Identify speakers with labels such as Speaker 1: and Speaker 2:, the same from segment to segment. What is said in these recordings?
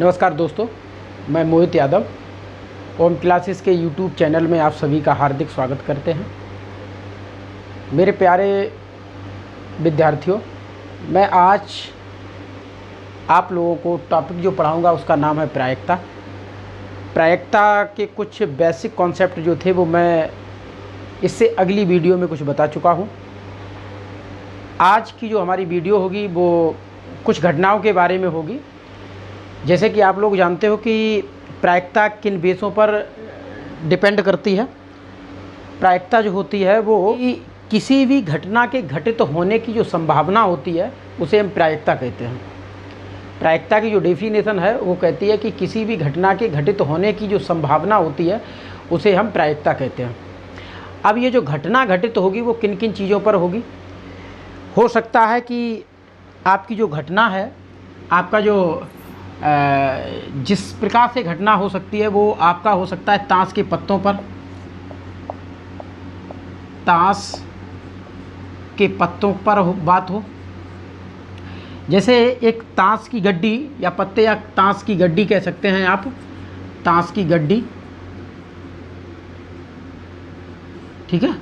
Speaker 1: नमस्कार दोस्तों, मैं मोहित यादव ओम क्लासेस के यूट्यूब चैनल में आप सभी का हार्दिक स्वागत करते हैं। मेरे प्यारे विद्यार्थियों, मैं आज आप लोगों को टॉपिक जो पढ़ाऊंगा उसका नाम है प्रायिकता। प्रायिकता के कुछ बेसिक कॉन्सेप्ट जो थे वो मैं इससे अगली वीडियो में कुछ बता चुका हूं। आज की जो हमारी वीडियो होगी वो कुछ घटनाओं के बारे में होगी। जैसे कि आप लोग जानते हो कि प्रायिकता किन बेसों पर डिपेंड करती है। प्रायिकता जो होती है वो किसी भी घटना के घटित होने की जो संभावना होती है उसे हम प्रायिकता कहते हैं। प्रायिकता की जो डेफिनेशन है वो कहती है कि किसी भी घटना के घटित होने की जो संभावना होती है उसे हम प्रायिकता कहते हैं। अब ये जो घटना घटित होगी वो किन किन चीज़ों पर होगी। हो सकता है कि आपकी जो घटना है, आपका जो जिस प्रकार से घटना हो सकती है वो आपका हो सकता है ताश के पत्तों पर, ताश के पत्तों पर बात हो। जैसे एक ताश की गड्डी या पत्ते या ताश की गड्डी कह सकते हैं आप, ताश की गड्डी, ठीक है,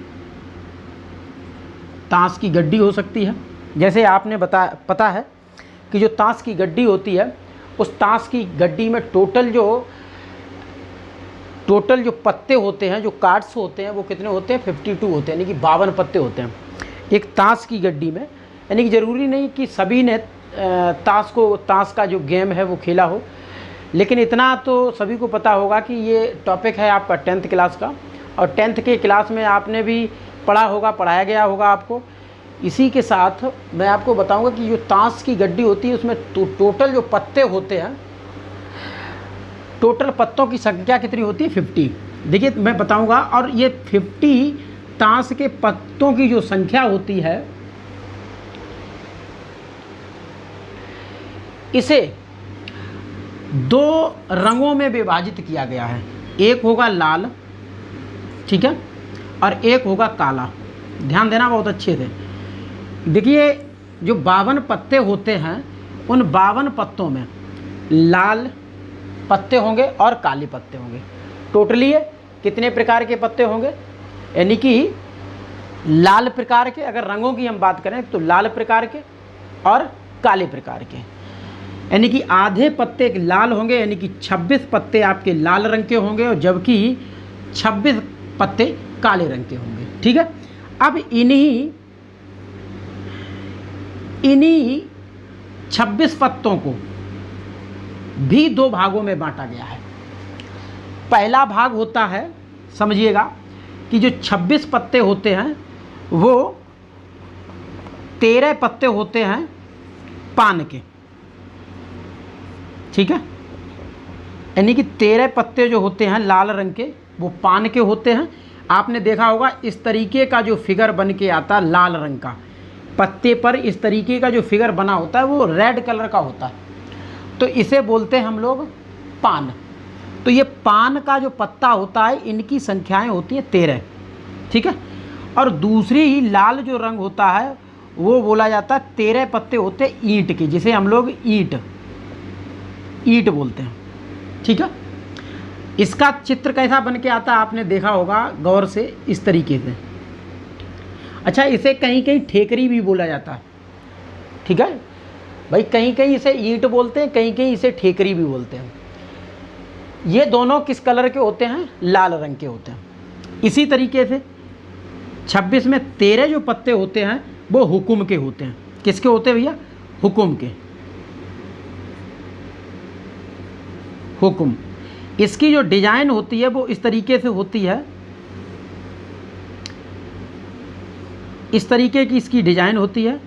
Speaker 1: ताश की गड्डी हो सकती है। जैसे आपने पता है कि जो ताश की गड्डी होती है उस ताश की गड्डी में टोटल जो पत्ते होते हैं, जो कार्ड्स होते हैं वो कितने होते हैं, 52 होते हैं, यानी कि 52 पत्ते होते हैं एक ताश की गड्डी में। यानी कि ज़रूरी नहीं कि सभी ने ताश का जो गेम है वो खेला हो, लेकिन इतना तो सभी को पता होगा कि ये टॉपिक है आपका 10th क्लास का, और 10th के क्लास में आपने भी पढ़ा होगा, पढ़ाया गया होगा आपको। इसी के साथ मैं आपको बताऊंगा कि जो ताश की गड्डी होती है उसमें टोटल जो पत्ते होते हैं, टोटल पत्तों की संख्या कितनी होती है, 50। देखिए मैं बताऊंगा, और ये 50 ताश के पत्तों की जो संख्या होती है इसे 2 रंगों में विभाजित किया गया है। एक होगा लाल, ठीक है, और एक होगा काला। ध्यान देना बहुत अच्छे से। देखिए जो 52 पत्ते होते हैं उन 52 पत्तों में लाल पत्ते होंगे और काले पत्ते होंगे। टोटली कितने प्रकार के पत्ते होंगे, यानी कि लाल प्रकार के, अगर रंगों की हम बात करें तो लाल प्रकार के और काले प्रकार के, यानी कि आधे पत्ते लाल होंगे, यानी कि 26 पत्ते आपके लाल रंग के होंगे, और जबकि 26 पत्ते काले रंग के होंगे, ठीक है। अब इन्हीं 26 पत्तों को भी 2 भागों में बांटा गया है। पहला भाग होता है, समझिएगा, कि जो 26 पत्ते होते हैं वो 13 पत्ते होते हैं पान के, ठीक है, यानी कि 13 पत्ते जो होते हैं लाल रंग के वो पान के होते हैं। आपने देखा होगा इस तरीके का जो फिगर बन के आता है लाल रंग का, पत्ते पर इस तरीके का जो फिगर बना होता है वो रेड कलर का होता है, तो इसे बोलते हैं हम लोग पान। तो ये पान का जो पत्ता होता है इनकी संख्याएं होती हैं 13, ठीक है। और दूसरी ही लाल जो रंग होता है वो बोला जाता है 13 पत्ते होते हैं ईंट के, जिसे हम लोग ईंट बोलते हैं, ठीक है। इसका चित्र कैसा बन के आता है आपने देखा होगा गौर से, इस तरीके से। अच्छा, इसे कहीं कहीं ठेकरी भी बोला जाता है, ठीक है भाई, कहीं कहीं इसे ईंट बोलते हैं, कहीं कहीं इसे ठेकरी भी बोलते हैं। ये दोनों किस कलर के होते हैं, लाल रंग के होते हैं। इसी तरीके से 26 में 13 जो पत्ते होते हैं वो हुकुम के होते हैं। किसके होते हैं भैया, हुकुम के, हुकुम। इसकी जो डिजाइन होती है वो इस तरीके से होती है, इस तरीके की इसकी डिजाइन होती है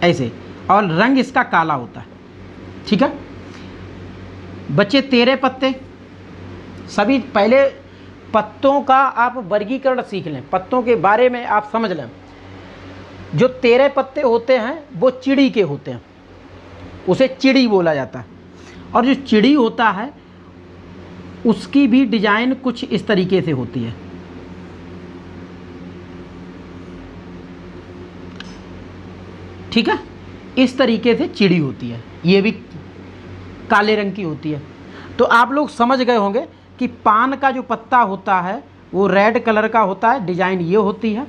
Speaker 1: ऐसे, और रंग इसका काला होता है, ठीक है। बचे 13 पत्ते। सभी पहले पत्तों का आप वर्गीकरण सीख लें, पत्तों के बारे में आप समझ लें। जो 13 पत्ते होते हैं वो चिड़ी के होते हैं, उसे चिड़ी बोला जाता है। और जो चिड़ी होता है उसकी भी डिजाइन कुछ इस तरीके से होती है, ठीक है। इस तरीके से चिड़ी होती है, ये भी काले रंग की होती है। तो आप लोग समझ गए होंगे कि पान का जो पत्ता होता है वो रेड कलर का होता है, डिजाइन ये होती है।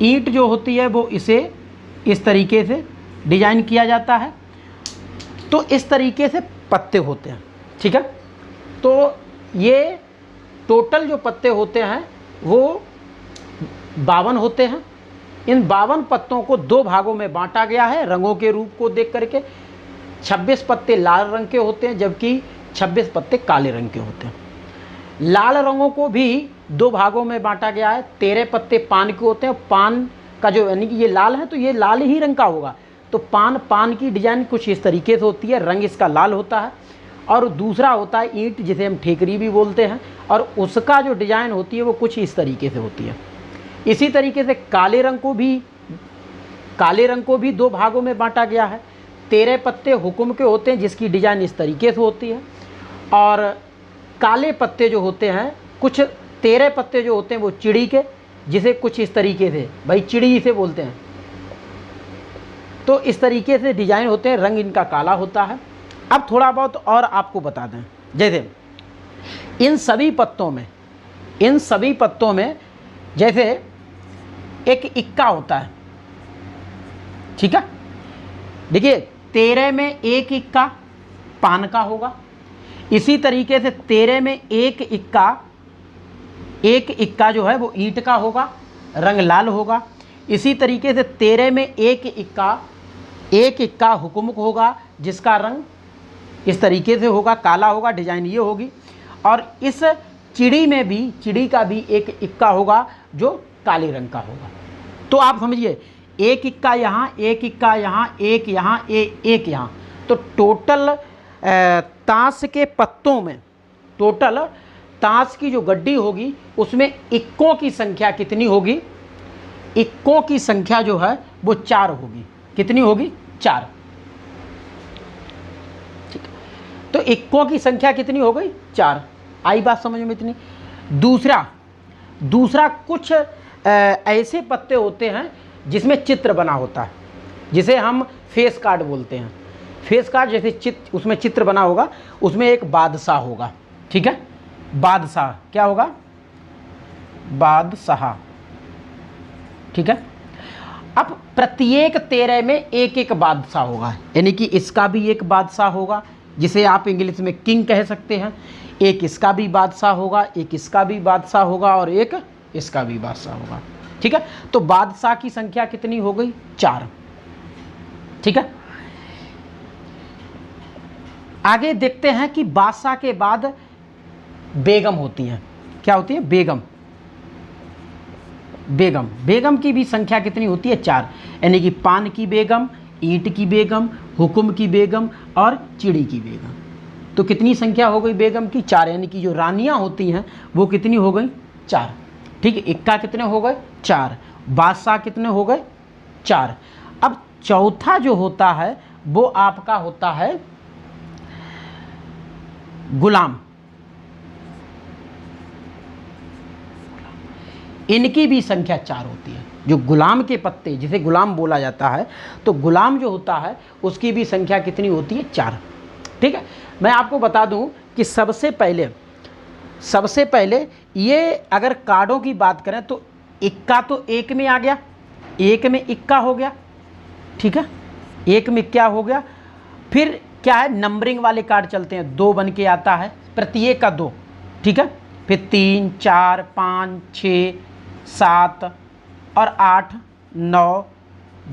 Speaker 1: ईंट जो होती है वो इसे इस तरीके से डिजाइन किया जाता है। तो इस तरीके से पत्ते होते हैं, ठीक है। तो ये टोटल जो पत्ते होते हैं वो 52 होते हैं। इन 52 पत्तों को 2 भागों में बांटा गया है रंगों के रूप को देख करके। 26 पत्ते लाल रंग के होते हैं जबकि 26 पत्ते काले रंग के होते हैं। लाल रंगों को भी 2 भागों में बांटा गया है। 13 पत्ते पान के होते हैं। पान का जो यानी कि ये लाल है तो ये लाल ही रंग का होगा। तो पान की डिजाइन कुछ इस तरीके से होती है, रंग इसका लाल होता है। और दूसरा होता है ईंट, जिसे हम ठेकरी भी बोलते हैं, और उसका जो डिजाइन होती है वो कुछ इस तरीके से होती है। इसी तरीके से काले रंग को भी 2 भागों में बांटा गया है। 13 पत्ते हुक्म के होते हैं जिसकी डिजाइन इस तरीके से होती है। और काले पत्ते जो होते हैं, कुछ 13 पत्ते जो होते हैं वो चिड़ी के, जिसे कुछ इस तरीके से, भाई चिड़ी इसे बोलते हैं। तो इस तरीके से डिजाइन होते हैं, रंग इनका काला होता है। अब थोड़ा बहुत और आपको बता दें, जैसे इन सभी पत्तों में जैसे एक इक्का होता है, ठीक है। देखिए 13 में एक इक्का पान का होगा। इसी तरीके से 13 में एक इक्का जो है वो ईंट का होगा, रंग लाल होगा। इसी तरीके से 13 में एक इक्का हुक्म होगा जिसका रंग इस तरीके से होगा, काला होगा, डिजाइन ये होगी। और इस चिड़ी का भी एक इक्का होगा जो काले रंग का होगा। तो आप समझिए, एक इक्का यहाँ, एक इक्का यहाँ, एक यहाँ, एक यहाँ। तो टोटल ताश के पत्तों में, टोटल ताश की जो गड्डी होगी उसमें इक्कों की संख्या कितनी होगी? इक्कों की संख्या जो है वो 4 होगी। कितनी होगी? 4। ठीक है, तो इक्कों की संख्या कितनी हो गई? 4। आई बात समझ में इतनी? दूसरा कुछ ऐसे पत्ते होते हैं जिसमें चित्र बना होता है, जिसे हम फेस कार्ड बोलते हैं। फेस कार्ड जैसे उसमें चित्र बना होगा, उसमें एक बादशाह होगा, ठीक है। बादशाह क्या होगा? बादशाह, ठीक है। अब प्रत्येक 13 में एक एक बादशाह होगा, यानी कि इसका भी एक बादशाह होगा जिसे आप इंग्लिश में किंग कह सकते हैं। एक इसका भी बादशाह होगा, एक इसका भी बादशाह होगा और एक इसका भी बादशाह होगा, ठीक है। तो बादशाह की संख्या कितनी हो गई? 4, ठीक है। आगे देखते हैं कि बादशाह के बाद बेगम होती हैं। क्या होती है? बेगम की भी संख्या कितनी होती है? 4, यानी कि पान की बेगम, ईंट की बेगम, हुक्म की बेगम और चिड़ी की बेगम। तो कितनी संख्या हो गई बेगम की? 4, यानी कि जो रानियां होती हैं वो कितनी हो गई? 4, ठीक है। इक्का कितने हो गए? 4। बादशाह कितने हो गए? 4। अब चौथा जो होता है वो आपका होता है गुलाम। इनकी भी संख्या 4 होती है। जो गुलाम के पत्ते, जिसे गुलाम बोला जाता है, तो गुलाम जो होता है उसकी भी संख्या कितनी होती है? 4, ठीक है। मैं आपको बता दूं कि सबसे पहले ये अगर कार्डों की बात करें तो इक्का तो एक में आ गया, एक में इक्का हो गया, ठीक है। एक में क्या हो गया? फिर क्या है? नंबरिंग वाले कार्ड चलते हैं, 2 बन के आता है, प्रत्येक का 2, ठीक है। फिर 3, 4, 5, 6, 7 और 8, 9,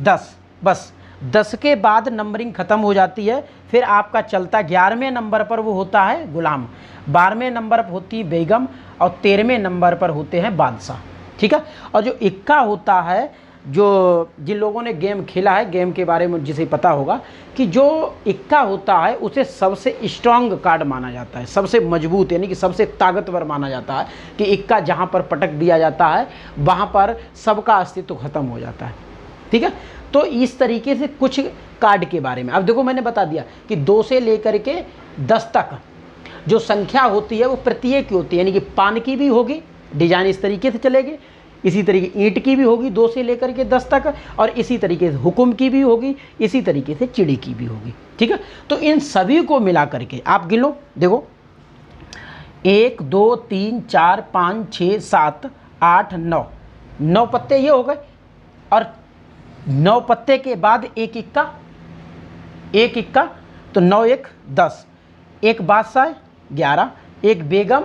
Speaker 1: 10, बस 10 के बाद नंबरिंग ख़त्म हो जाती है। फिर आपका चलता 11वें नंबर पर वो होता है गुलाम, 12वें नंबर पर होती है बेगम और 13वें नंबर पर होते हैं बादशाह, ठीक है। और जो इक्का होता है, जो जिन लोगों ने गेम खेला है, गेम के बारे में जिसे पता होगा कि जो इक्का होता है उसे सबसे स्ट्रांग कार्ड माना जाता है, सबसे मजबूत, यानी कि सबसे ताकतवर माना जाता है कि इक्का जहाँ पर पटक दिया जाता है वहाँ पर सबका अस्तित्व खत्म हो जाता है, ठीक है। तो इस तरीके से कुछ कार्ड के बारे में। अब देखो मैंने बता दिया कि 2 से लेकर के 10 तक जो संख्या होती है वो प्रत्येक की होती है, यानी कि पान की भी होगी, डिजाइन इस तरीके से चलेगी, इसी तरीके ईंट की भी होगी 2 से लेकर के 10 तक, और इसी तरीके से हुक्म की भी होगी, इसी तरीके से चिड़ी की भी होगी। ठीक है, तो इन सभी को मिला करके आप गिन लो। देखो 1 2 3 4 5 6 7 8 9, 9 पत्ते ये हो गए, और 9 पत्ते के बाद एक इक्का, तो 9 1 10, एक बादशाह 11, एक बेगम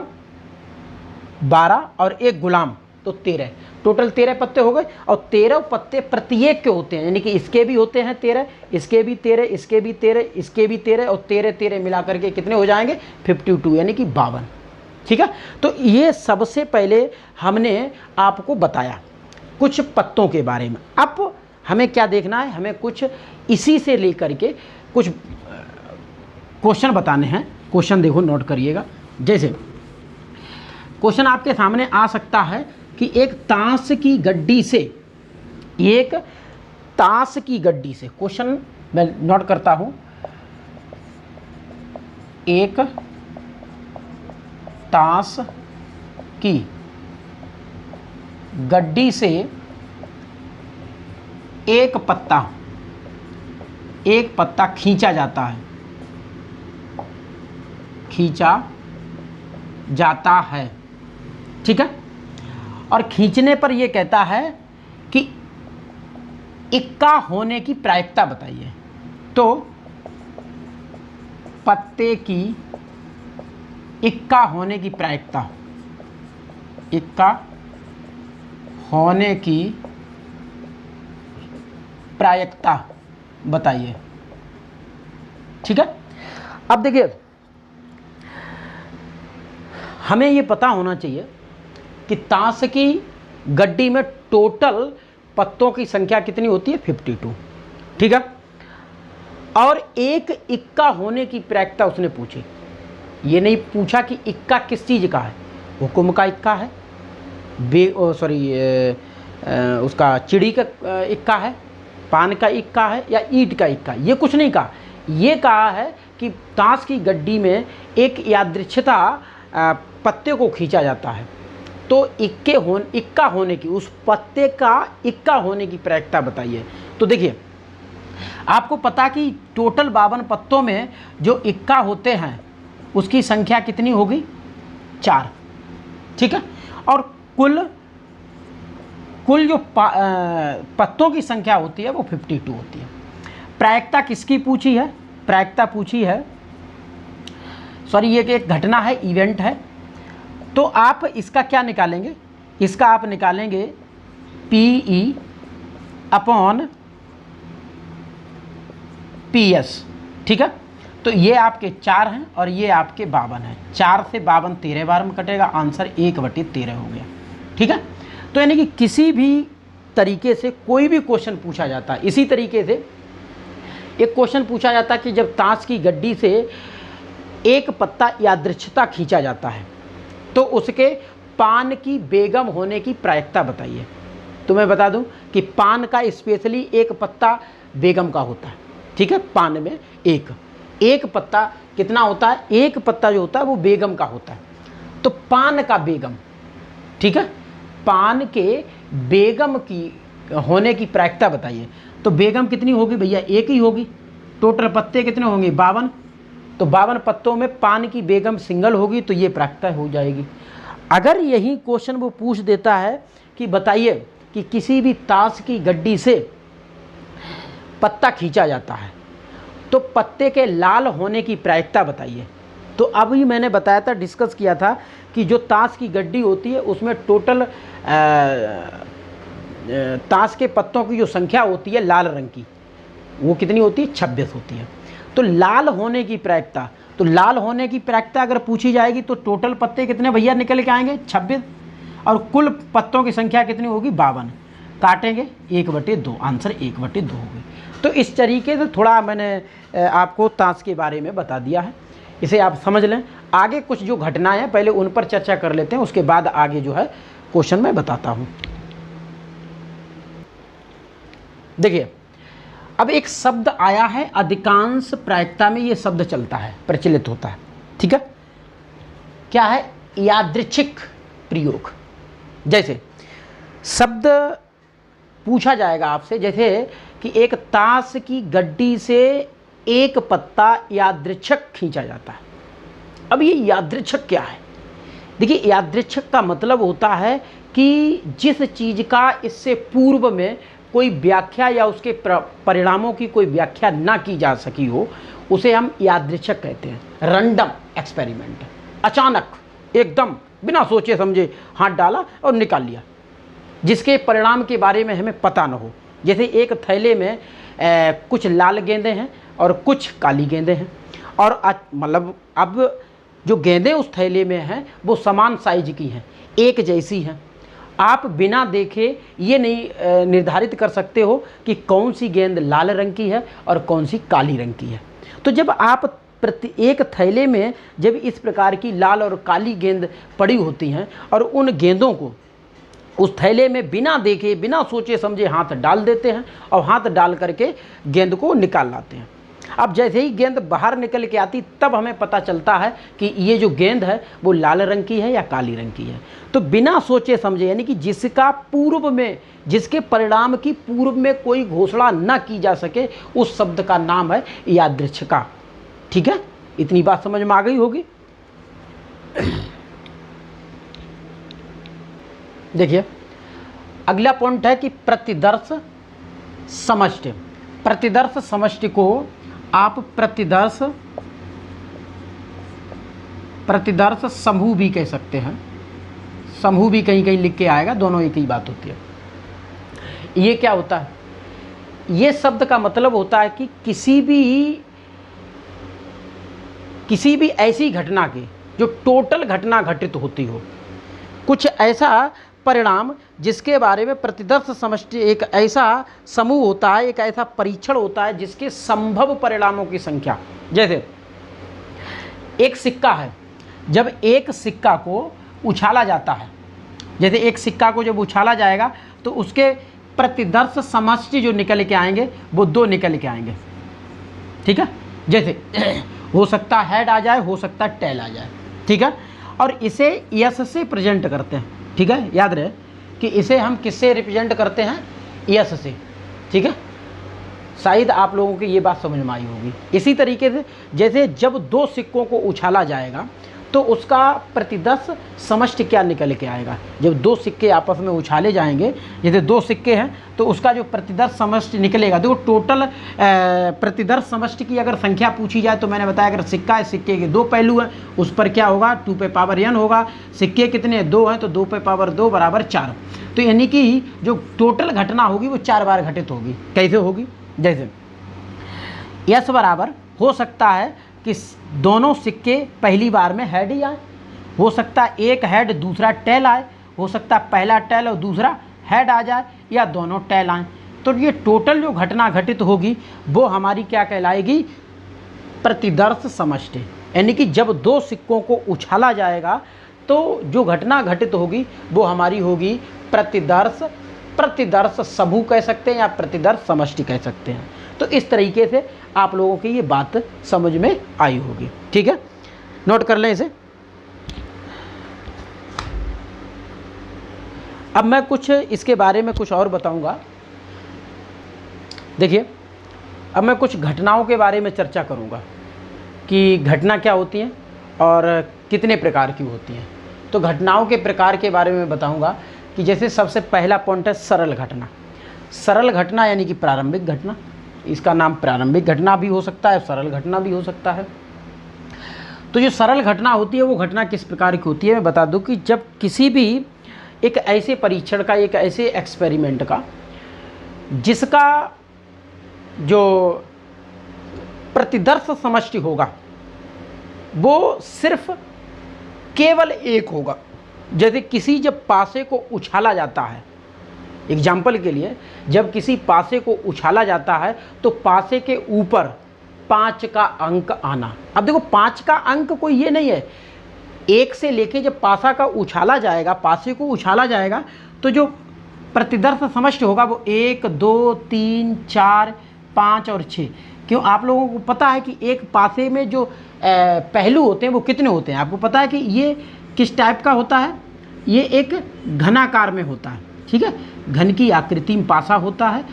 Speaker 1: 12 और एक गुलाम, तो 13, टोटल 13 पत्ते हो गए। और 13 पत्ते प्रत्येक के होते हैं, यानी कि इसके भी होते हैं 13, इसके भी 13, इसके भी 13, इसके भी 13, और 13 13 मिला करके कितने हो जाएंगे 52, यानी कि 52। ठीक है, तो ये सबसे पहले हमने आपको बताया कुछ पत्तों के बारे में। अब हमें क्या देखना है, हमें कुछ इसी से लेकर के कुछ क्वेश्चन बताने हैं। क्वेश्चन देखो, नोट करिएगा। जैसे क्वेश्चन आपके सामने आ सकता है कि एक ताश की गड्डी से, क्वेश्चन मैं नोट करता हूं, एक ताश की गड्डी से एक पत्ता खींचा जाता है। ठीक है, और खींचने पर यह कहता है कि इक्का होने की प्रायिकता बताइए। तो पत्ते की इक्का होने की प्रायिकता बताइए। ठीक है, अब देखिए हमें ये पता होना चाहिए कि ताश की गड्डी में टोटल पत्तों की संख्या कितनी होती है 52। ठीक है, और एक इक्का होने की प्रायिकता उसने पूछी। ये नहीं पूछा कि इक्का किस चीज़ का है, हुक्म का इक्का है, उसका चिड़ी का इक्का है, पान का इक्का है, या ईंट का इक्का, ये कुछ नहीं कहा। ये कहा है कि ताश की गड्डी में एक यादृच्छिकता पत्ते को खींचा जाता है, तो इक्का होने की, उस पत्ते का इक्का होने की प्रायिकता बताइए। तो देखिए आपको पता कि टोटल 52 पत्तों में जो इक्का होते हैं उसकी संख्या कितनी होगी 4। ठीक है, और कुल जो पत्तों की संख्या होती है वो 52 होती है। प्रायिकता किसकी पूछी है, प्रायिकता पूछी है, सॉरी ये एक घटना है, इवेंट है। तो आप इसका क्या निकालेंगे, इसका आप निकालेंगे PE/PS। ठीक है, तो ये आपके 4 हैं और ये आपके 52 हैं। 4 से 52 13 बार में कटेगा, आंसर 1/13 हो गया। ठीक है, तो यानी कि किसी भी तरीके से कोई भी क्वेश्चन पूछा जाता है, इसी तरीके से एक क्वेश्चन पूछा जाता है कि जब ताश की गड्डी से एक पत्ता यादृच्छिकता खींचा जाता है तो उसके पान की बेगम होने की प्रायिकता बताइए। तो मैं बता दूं कि पान का स्पेशली एक पत्ता बेगम का होता है। ठीक है, पान में एक पत्ता कितना होता है, एक पत्ता जो होता है वो बेगम का होता है। तो पान का बेगम, ठीक है, पान के बेगम की होने की प्रायिकता बताइए। तो बेगम कितनी होगी भैया, एक ही होगी। टोटल पत्ते कितने होंगे 52, तो 52 पत्तों में पान की बेगम सिंगल होगी, तो ये प्रायिकता हो जाएगी। अगर यही क्वेश्चन वो पूछ देता है कि बताइए कि किसी भी ताश की गड्डी से पत्ता खींचा जाता है तो पत्ते के लाल होने की प्रायिकता बताइए। तो अभी मैंने बताया था, डिस्कस किया था कि जो ताश की गड्डी होती है उसमें टोटल ताश के पत्तों की जो संख्या होती है लाल रंग की वो कितनी होती है 26 होती है। तो लाल होने की प्रायिकता, तो लाल होने की प्रायिकता अगर पूछी जाएगी तो टोटल पत्ते कितने भैया निकल के आएंगे 26, और कुल पत्तों की संख्या कितनी होगी 52। काटेंगे 1/2, आंसर 1/2 होगी। तो इस तरीके से थोड़ा मैंने आपको ताश के बारे में बता दिया है, इसे आप समझ लें। आगे कुछ जो घटनाएं हैं पहले उन पर चर्चा कर लेते हैं, उसके बाद आगे जो है क्वेश्चन मैं बताता हूँ। देखिए अब एक शब्द आया है, अधिकांश प्रायिकता में ये शब्द चलता है, प्रचलित होता है। ठीक है, क्या है, यादृच्छिक प्रयोग। जैसे शब्द पूछा जाएगा आपसे, जैसे कि एक ताश की गड्डी से एक पत्ता यादृच्छिक खींचा जाता है। अब ये यादृच्छिक क्या है? देखिए, यादृच्छिक का मतलब होता है कि जिस चीज़ का इससे पूर्व में कोई व्याख्या या उसके परिणामों की कोई व्याख्या ना की जा सकी हो, उसे हम यादृच्छिक कहते हैं। रैंडम एक्सपेरिमेंट, अचानक एकदम बिना सोचे समझे हाथ डाला और निकाल लिया, जिसके परिणाम के बारे में हमें पता न हो। जैसे एक थैले में कुछ लाल गेंदें हैं और कुछ काली गेंदें हैं, और मतलब अब जो गेंदें उस थैले में हैं वो समान साइज की हैं, एक जैसी हैं। आप बिना देखे ये नहीं निर्धारित कर सकते हो कि कौन सी गेंद लाल रंग की है और कौन सी काली रंग की है। तो जब आप एक थैले में जब इस प्रकार की लाल और काली गेंद पड़ी होती हैं और उन गेंदों को उस थैले में बिना देखे बिना सोचे समझे हाथ डाल देते हैं और हाथ डाल करके गेंद को निकाल लाते हैं। अब जैसे ही गेंद बाहर निकल के आती तब हमें पता चलता है कि ये जो गेंद है वो लाल रंग की है या काली रंग की है। तो बिना सोचे समझे, यानी कि जिसका पूर्व में, जिसके परिणाम की पूर्व में कोई घोषणा न की जा सके, उस शब्द का नाम है यादृच्छिका। ठीक है, इतनी बात समझ में आ गई होगी। देखिए, अगला पॉइंट है कि प्रतिदर्श समष्टि। प्रतिदर्श समष्टि को आप प्रतिदर्श समूह भी कह सकते हैं। समूह भी कहीं कहीं लिख के आएगा, दोनों एक ही बात होती है। ये क्या होता है? ये शब्द का मतलब होता है कि किसी भी ऐसी घटना की जो टोटल घटना घटित होती हो, कुछ ऐसा परिणाम जिसके बारे में प्रतिदर्श समष्टि एक ऐसा समूह होता है, एक ऐसा परीक्षण होता है जिसके संभव परिणामों की संख्या। जैसे एक सिक्का है, जब एक सिक्का को उछाला जाता है, जैसे एक सिक्का को जब उछाला जाएगा तो उसके प्रतिदर्श समष्टि जो निकल के आएंगे वो 2 निकल के आएंगे। ठीक है, जैसे हो सकता है हेड आ जाए, हो सकता है टेल आ जाए। ठीक है, और इसे यस से प्रेजेंट करते हैं। ठीक है, याद रहे कि इसे हम किससे रिप्रेजेंट करते हैं? यस से। ठीक है, शायद आप लोगों की ये बात समझ में आई होगी। इसी तरीके से जैसे जब 2 सिक्कों को उछाला जाएगा तो उसका प्रतिदर्श समष्टि क्या निकल के आएगा? जब 2 सिक्के आपस में उछाले जाएंगे, जैसे 2 सिक्के हैं तो उसका जो प्रतिदर्श समष्टि निकलेगा, देखो टोटल प्रतिदर्श समष्टि की अगर संख्या पूछी जाए तो मैंने बताया अगर सिक्का है, सिक्के के 2 पहलू हैं, उस पर क्या होगा? 2 पे पावर n होगा। सिक्के कितने? 2 हैं, तो 2 पे पावर 2 बराबर 4। तो यानी कि जो टोटल घटना होगी वो 4 बार घटित होगी। कैसे होगी? जैसे यस बराबर हो सकता है कि दोनों सिक्के पहली बार में हेड ही आए, हो सकता है एक हेड दूसरा टेल आए, हो सकता है पहला टेल और दूसरा हेड आ जाए, या दोनों टेल आए। तो ये टोटल जो घटना घटित होगी वो हमारी क्या कहलाएगी? प्रतिदर्श समष्टि। यानी कि जब 2 सिक्कों को उछाला जाएगा तो जो घटना घटित होगी वो हमारी होगी प्रतिदर्श समूह कह सकते हैं या प्रतिदर्श समष्टि कह सकते हैं। तो इस तरीके से आप लोगों की ये बात समझ में आई होगी। ठीक है, नोट कर लें इसे। अब मैं कुछ इसके बारे में कुछ और बताऊंगा। देखिए, अब मैं कुछ घटनाओं के बारे में चर्चा करूंगा कि घटना क्या होती है और कितने प्रकार की होती हैं। तो घटनाओं के प्रकार के बारे में बताऊंगा कि जैसे सबसे पहला पॉइंट है सरल घटना। सरल घटना यानी कि प्रारंभिक घटना। इसका नाम प्रारंभिक घटना भी हो सकता है, सरल घटना भी हो सकता है। तो जो सरल घटना होती है वो घटना किस प्रकार की होती है मैं बता दूं कि जब किसी भी एक ऐसे परीक्षण का, एक ऐसे एक्सपेरिमेंट का जिसका जो प्रतिदर्श समष्टि होगा वो सिर्फ केवल एक होगा। जैसे किसी जब पासे को उछाला जाता है, एग्जाम्पल के लिए जब किसी पासे को उछाला जाता है तो पासे के ऊपर 5 का अंक आना। अब देखो 5 का अंक कोई ये नहीं है, 1 से लेके जब पासा का उछाला जाएगा, पासे को उछाला जाएगा तो जो प्रतिदर्श समष्टि होगा वो 1, 2, 3, 4, 5 और 6। क्यों? आप लोगों को पता है कि एक पासे में जो पहलू होते हैं वो कितने होते हैं? आपको पता है कि ये किस टाइप का होता है? ये एक घनाकार में होता है। ठीक है, घन की आकृति में पासा होता है,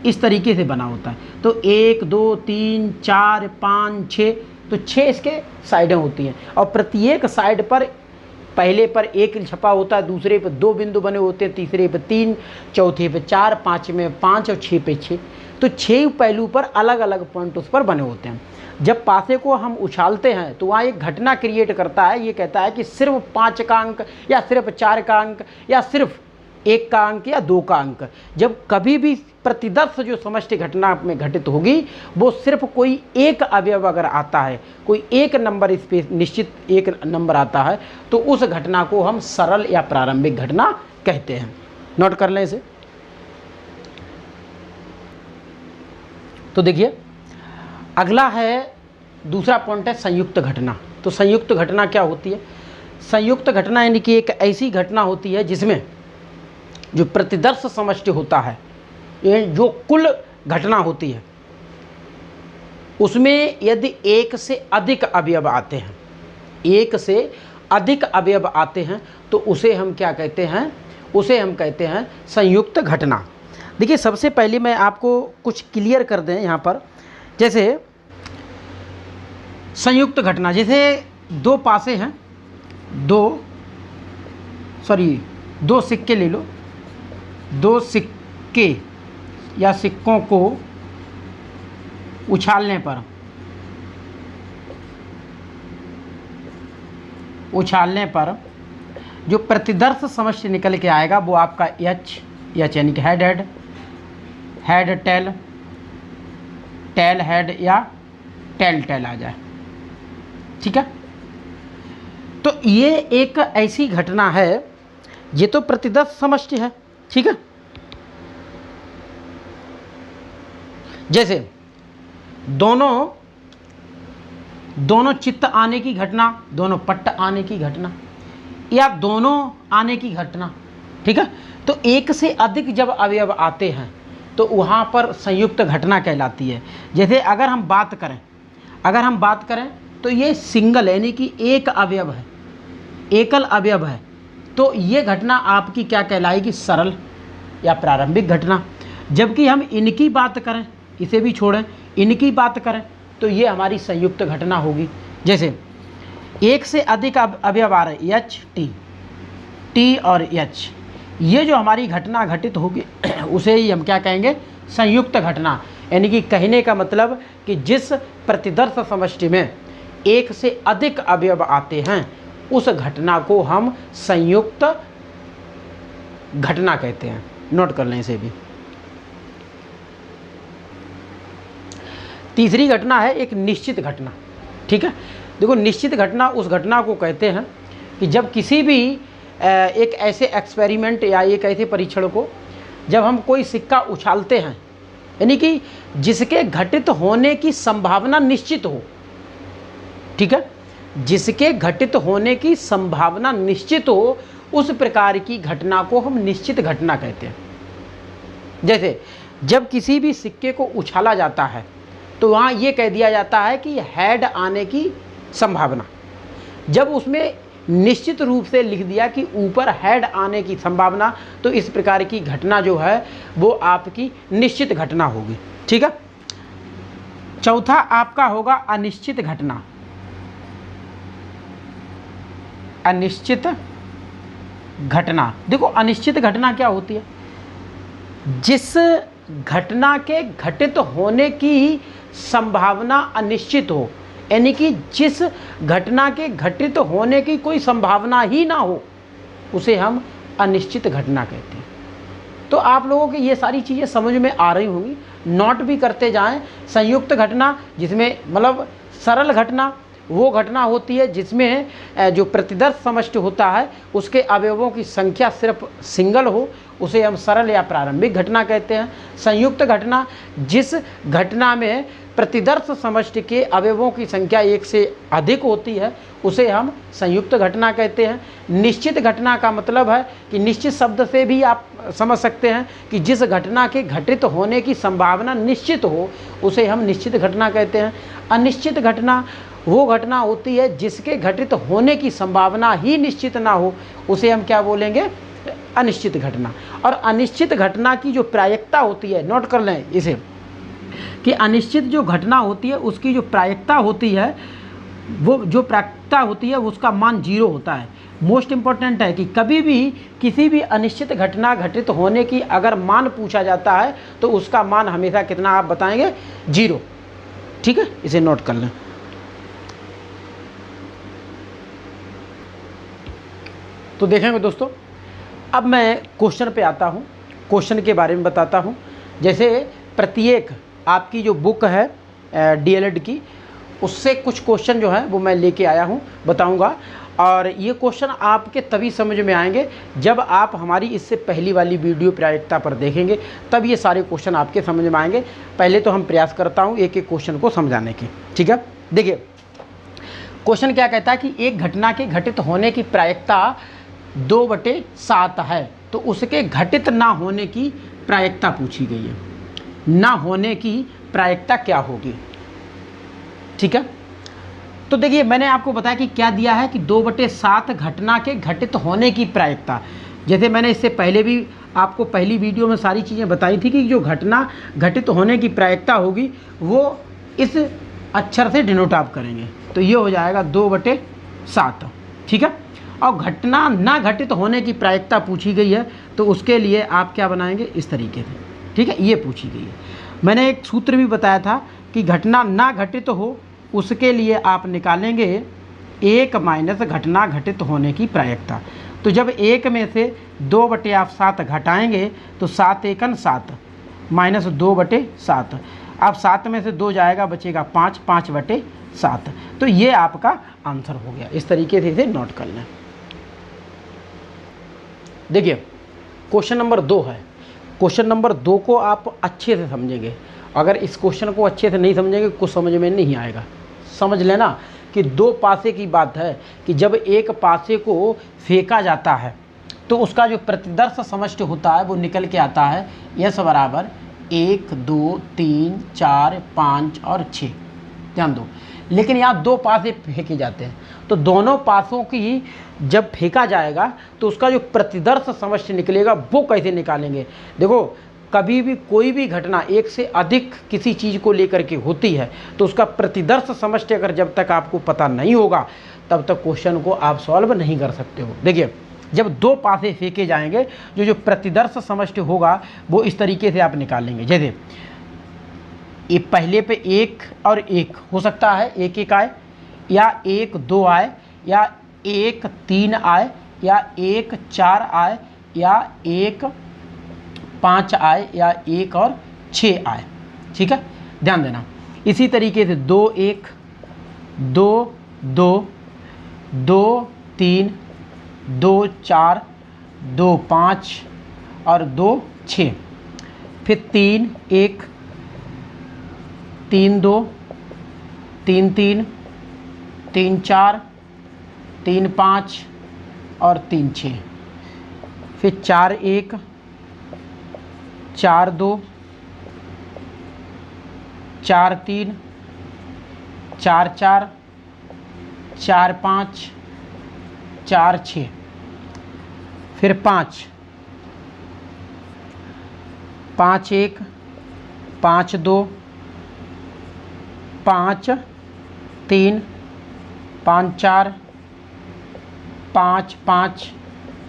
Speaker 1: इस तरीके से बना होता है। तो 1 2 3 4 5 6, तो 6 इसके साइडें होती हैं और प्रत्येक साइड पर पहले पर 1 छपा होता है, दूसरे पर 2 बिंदु बने होते हैं, तीसरे पर 3, चौथे पर 4, पाँचवें 5 और 6 पे 6। तो 6 पहलू पर अलग अलग पॉइंट उस पर बने होते हैं। जब पासे को हम उछालते हैं तो वहाँ एक घटना क्रिएट करता है, ये कहता है कि सिर्फ 5 का अंक या सिर्फ 4 का अंक या सिर्फ 1 का अंक या 2 का अंक। जब कभी भी प्रतिदर्श जो समष्टि घटना में घटित होगी वो सिर्फ कोई एक अवयव अगर आता है, कोई एक नंबर स्पेस निश्चित एक नंबर आता है, तो उस घटना को हम सरल या प्रारंभिक घटना कहते हैं। नोट कर लें इसे। तो देखिए अगला है, दूसरा पॉइंट है संयुक्त घटना। तो संयुक्त घटना क्या होती है? संयुक्त घटना यानी कि एक ऐसी घटना होती है जिसमें जो प्रतिदर्श समष्टि होता है, ये जो कुल घटना होती है, उसमें यदि एक से अधिक अवयव आते हैं, एक से अधिक अवयव आते हैं, तो उसे हम क्या कहते हैं? उसे हम कहते हैं संयुक्त घटना। देखिए सबसे पहले मैं आपको कुछ क्लियर कर दें यहाँ पर। जैसे संयुक्त घटना, जैसे 2 पासे हैं, दो सिक्के ले लो, 2 सिक्के या सिक्कों को उछालने पर जो प्रतिदर्श समष्टि निकल के आएगा वो आपका एच यानी कि हेड टेल हेड या टेल आ जाए। ठीक है, तो ये एक ऐसी घटना है, ये तो प्रतिदर्श समष्टि है। ठीक है, जैसे दोनों चित्त आने की घटना, दोनों पट्ट आने की घटना या दोनों आने की घटना। ठीक है, तो एक से अधिक जब अवयव आते हैं तो वहाँ पर संयुक्त घटना कहलाती है। जैसे अगर हम बात करें तो ये सिंगल यानी कि एक अवयव है, एकल अवयव है, तो ये घटना आपकी क्या कहलाएगी? सरल या प्रारंभिक घटना। जबकि हम इनकी बात करें, इसे भी छोड़ें, इनकी बात करें तो ये हमारी संयुक्त घटना होगी। जैसे एक से अधिक अवयव आ रहे, एच टी और एच, ये जो हमारी घटना घटित होगी उसे ही हम क्या कहेंगे? संयुक्त घटना। यानी कि कहने का मतलब कि जिस प्रतिदर्श समष्टि में एक से अधिक अवयव आते हैं उस घटना को हम संयुक्त घटना कहते हैं। नोट कर लें इसे भी। तीसरी घटना है एक निश्चित घटना। ठीक है, देखो निश्चित घटना उस घटना को कहते हैं कि जब किसी भी एक ऐसे एक्सपेरिमेंट या एक ऐसे परीक्षण को जब हम कोई सिक्का उछालते हैं, यानी कि जिसके घटित होने की संभावना निश्चित हो। ठीक है, जिसके घटित होने की संभावना निश्चित हो, उस प्रकार की घटना को हम निश्चित घटना कहते हैं। जैसे जब किसी भी सिक्के को उछाला जाता है तो वहाँ ये कह दिया जाता है कि हेड आने की संभावना। जब उसमें निश्चित रूप से लिख दिया कि ऊपर हेड आने की संभावना, तो इस प्रकार की घटना जो है वो आपकी निश्चित घटना होगी। ठीक है, चौथा आपका होगा अनिश्चित घटना। अनिश्चित घटना, देखो अनिश्चित घटना क्या होती है? जिस घटना के घटित होने की संभावना अनिश्चित हो, यानी कि जिस घटना के घटित होने की कोई संभावना ही ना हो, उसे हम अनिश्चित घटना कहते हैं। तो आप लोगों की ये सारी चीज़ें समझ में आ रही होंगी, नोट भी करते जाएं। संयुक्त घटना जिसमें मतलब सरल घटना वो घटना होती है जिसमें जो प्रतिदर्श समष्टि होता है उसके अवयवों की संख्या सिर्फ सिंगल हो, उसे हम सरल या प्रारंभिक घटना कहते हैं। संयुक्त घटना जिस घटना में प्रतिदर्श समष्टि के अवयवों की संख्या एक से अधिक होती है उसे हम संयुक्त घटना कहते हैं। निश्चित घटना का मतलब है कि निश्चित शब्द से भी आप समझ सकते हैं कि जिस घटना के घटित होने की संभावना निश्चित हो उसे हम निश्चित घटना कहते हैं। अनिश्चित घटना वो घटना होती है जिसके घटित होने की संभावना ही निश्चित ना हो, उसे हम क्या बोलेंगे? अनिश्चित घटना। और अनिश्चित घटना की जो प्रायिकता होती है, नोट कर लें इसे, कि अनिश्चित जो घटना होती है उसकी जो प्रायिकता होती है, वो जो प्रायिकता होती है उसका मान 0 होता है। मोस्ट इम्पॉर्टेंट है कि कभी भी किसी भी अनिश्चित घटना घटित होने की अगर मान पूछा जाता है तो उसका मान हमेशा कितना आप बताएंगे? 0। ठीक है, इसे नोट कर लें। तो देखेंगे दोस्तों, अब मैं क्वेश्चन पे आता हूँ, क्वेश्चन के बारे में बताता हूँ। जैसे प्रत्येक आपकी जो बुक है डीएलएड की, उससे कुछ क्वेश्चन जो है वो मैं लेके आया हूँ, बताऊँगा। और ये क्वेश्चन आपके तभी समझ में आएंगे जब आप हमारी इससे पहली वाली वीडियो प्रायिकता पर देखेंगे, तब ये सारे क्वेश्चन आपके समझ में आएंगे। पहले तो हम प्रयास करता हूँ एक एक क्वेश्चन को समझाने की। ठीक है, देखिए क्वेश्चन क्या कहता है कि एक घटना के घटित होने की प्रायिकता 2/7 है, तो उसके घटित ना होने की प्रायिकता पूछी गई है। ना होने की प्रायिकता क्या होगी? ठीक है, तो देखिए मैंने आपको बताया कि क्या दिया है कि 2/7 घटना के घटित होने की प्रायिकता। जैसे मैंने इससे पहले भी आपको पहली वीडियो में सारी चीज़ें बताई थी कि जो घटना घटित होने की प्रायिकता होगी वो इस अक्षर से डिनोट आप करेंगे, तो ये हो जाएगा 2/7। ठीक है, और घटना ना घटित होने की प्रायिकता पूछी गई है, तो उसके लिए आप क्या बनाएंगे? इस तरीके से। ठीक है, ये पूछी गई है। मैंने एक सूत्र भी बताया था कि घटना ना घटित हो उसके लिए आप निकालेंगे 1 माइनस घटना घटित होने की प्रायिकता। तो जब 1 में से 2/7 घटाएंगे तो 7 एकन 7 माइनस 2/7। अब 7 में से 2 जाएगा, बचेगा 5, 5/7। तो ये आपका आंसर हो गया। इस तरीके से इसे नोट कर लें। देखिए क्वेश्चन नंबर 2 है। क्वेश्चन नंबर 2 को आप अच्छे से समझेंगे। अगर इस क्वेश्चन को अच्छे से नहीं समझेंगे, कुछ समझ में नहीं आएगा। समझ लेना कि 2 पासे की बात है कि जब एक पासे को फेंका जाता है तो उसका जो प्रतिदर्श समष्टि होता है वो निकल के आता है यस बराबर 1, 2, 3, 4, 5 और 6। ध्यान दो, लेकिन यहाँ 2 पासे फेंके जाते हैं, तो दोनों पासों की जब फेंका जाएगा तो उसका जो प्रतिदर्श समष्टि निकलेगा वो कैसे निकालेंगे? देखो कभी भी कोई भी घटना एक से अधिक किसी चीज़ को लेकर के होती है तो उसका प्रतिदर्श समष्टि अगर जब तक आपको पता नहीं होगा तब तक क्वेश्चन को आप सॉल्व नहीं कर सकते हो। देखिए जब 2 पासे फेंके जाएंगे, जो प्रतिदर्श समष्टि होगा वो इस तरीके से आप निकालेंगे। जैसे ये पहले पे 1 और 1 हो सकता है, 1, 1 आए, या 1, 2 आए, या 1, 3 आए, या 1, 4 आए, या 1, 5 आए, या 1 और 6 आए। ठीक है, ध्यान देना। इसी तरीके से 2, 1, 2, 2, 2, 3, 2, 4, 2, 5 और 2, 6। फिर 3, 1, 3, 2, 3, 3, 3, 4, 3, 5 और 3, 6। फिर 4, 1, 4, 2, 4, 3, 4, 4, 4, 5, 4, 6। फिर 5, 5, 1, 5, 2, 5, 3, 5, 4, 5, 5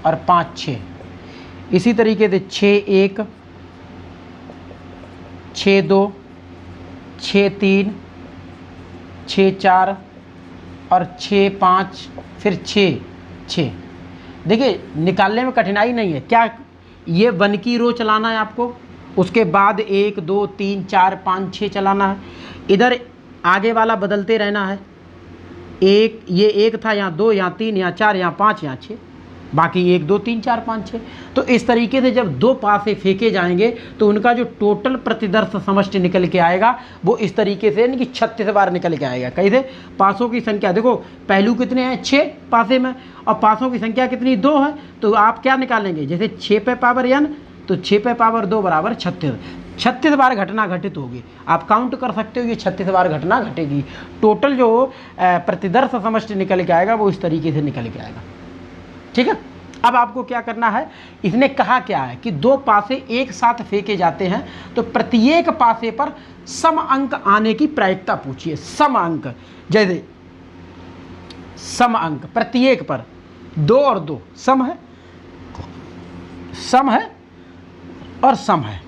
Speaker 1: और 5, 6। इसी तरीके से 6, 1, 6, 2, 6, 3, 6, 4 और 6, 5, फिर 6, 6। देखिए निकालने में कठिनाई नहीं है। क्या ये 1 की रो चलाना है आपको, उसके बाद 1, 2, 3, 4, 5, 6 चलाना है। इधर आगे वाला बदलते रहना है। एक ये 1 था, यहाँ 2, यहाँ 3, यहाँ 4, यहाँ 5, यहाँ 6, बाकी 1, 2, 3, 4, 5, 6। तो इस तरीके से जब 2 पासे फेंके जाएंगे तो उनका जो टोटल प्रतिदर्श समष्टि निकल के आएगा वो इस तरीके से यानी कि 36 बार निकल के आएगा। कैसे? पासों की संख्या देखो, पहलू कितने हैं? 6 पासे में, और पासों की संख्या कितनी? 2 है। तो आप क्या निकालेंगे? जैसे 6 पे पावर n, तो 6 पे पावर 2 बराबर 36। 36 बार घटना घटित होगी। आप काउंट कर सकते हो, ये 36 बार घटना घटेगी। टोटल जो प्रतिदर्श समष्टि निकल के आएगा वो इस तरीके से निकल के आएगा। ठीक है, अब आपको क्या करना है, इसने कहा क्या है कि दो पासे एक साथ फेंके जाते हैं तो प्रत्येक पासे पर सम अंक आने की प्रायिकता पूछिए। सम अंक, जैसे सम अंक प्रत्येक पर 2 और 2 सम है, सम है और सम है।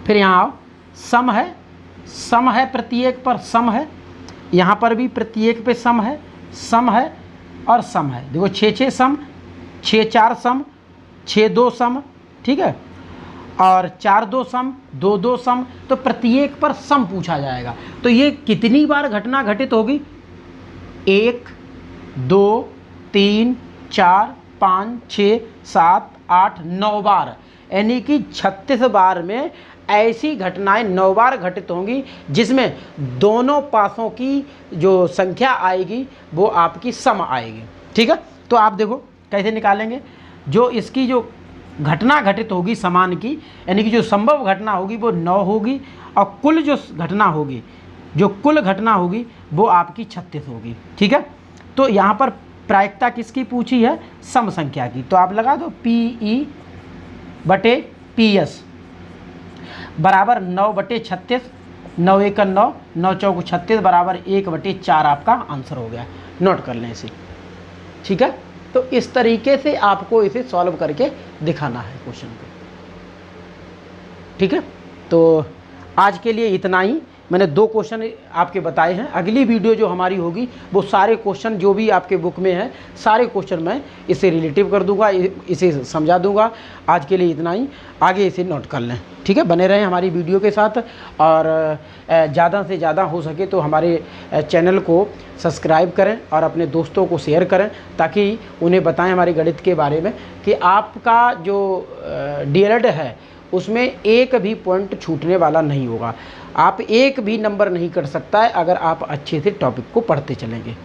Speaker 1: फिर यहाँ आओ, सम है प्रत्येक पर सम है, यहाँ पर भी प्रत्येक पे सम है और सम है। देखो 6 सम, 6 सम, 6 सम, ठीक है, और 4 सम, 2 सम, तो प्रत्येक पर सम पूछा जाएगा। तो ये कितनी बार घटना घटित होगी? 1 2 3 4 5 6 7 8 9 बार, यानी कि 36 बार में ऐसी घटनाएं 9 बार घटित होंगी जिसमें दोनों पासों की जो संख्या आएगी वो आपकी सम आएगी। ठीक है, तो आप देखो कैसे निकालेंगे। जो इसकी जो घटना घटित होगी समान की, यानी कि जो संभव घटना होगी वो 9 होगी, और कुल जो घटना होगी, जो कुल घटना होगी वो आपकी 36 होगी। ठीक है, तो यहाँ पर प्रायिकता किसकी पूछी है? सम संख्या की। तो आप लगा दो PE/PS बराबर 9/36, 9 × 1 = 9, 9 × 4 = 36 बराबर 1/4 आपका आंसर हो गया। नोट कर लें इसे। ठीक है, तो इस तरीके से आपको इसे सॉल्व करके दिखाना है क्वेश्चन को। ठीक है, तो आज के लिए इतना ही। मैंने 2 क्वेश्चन आपके बताए हैं। अगली वीडियो जो हमारी होगी वो सारे क्वेश्चन जो भी आपके बुक में है सारे क्वेश्चन मैं इसे रिलेटिव कर दूंगा, इसे समझा दूंगा। आज के लिए इतना ही, आगे इसे नोट कर लें। ठीक है, बने रहें हमारी वीडियो के साथ, और ज़्यादा से ज़्यादा हो सके तो हमारे चैनल को सब्सक्राइब करें और अपने दोस्तों को शेयर करें, ताकि उन्हें बताएं हमारे गणित के बारे में कि आपका जो DLED है उसमें एक भी पॉइंट छूटने वाला नहीं होगा। आप एक भी नंबर नहीं कर सकता है अगर आप अच्छे से टॉपिक को पढ़ते चलेंगे।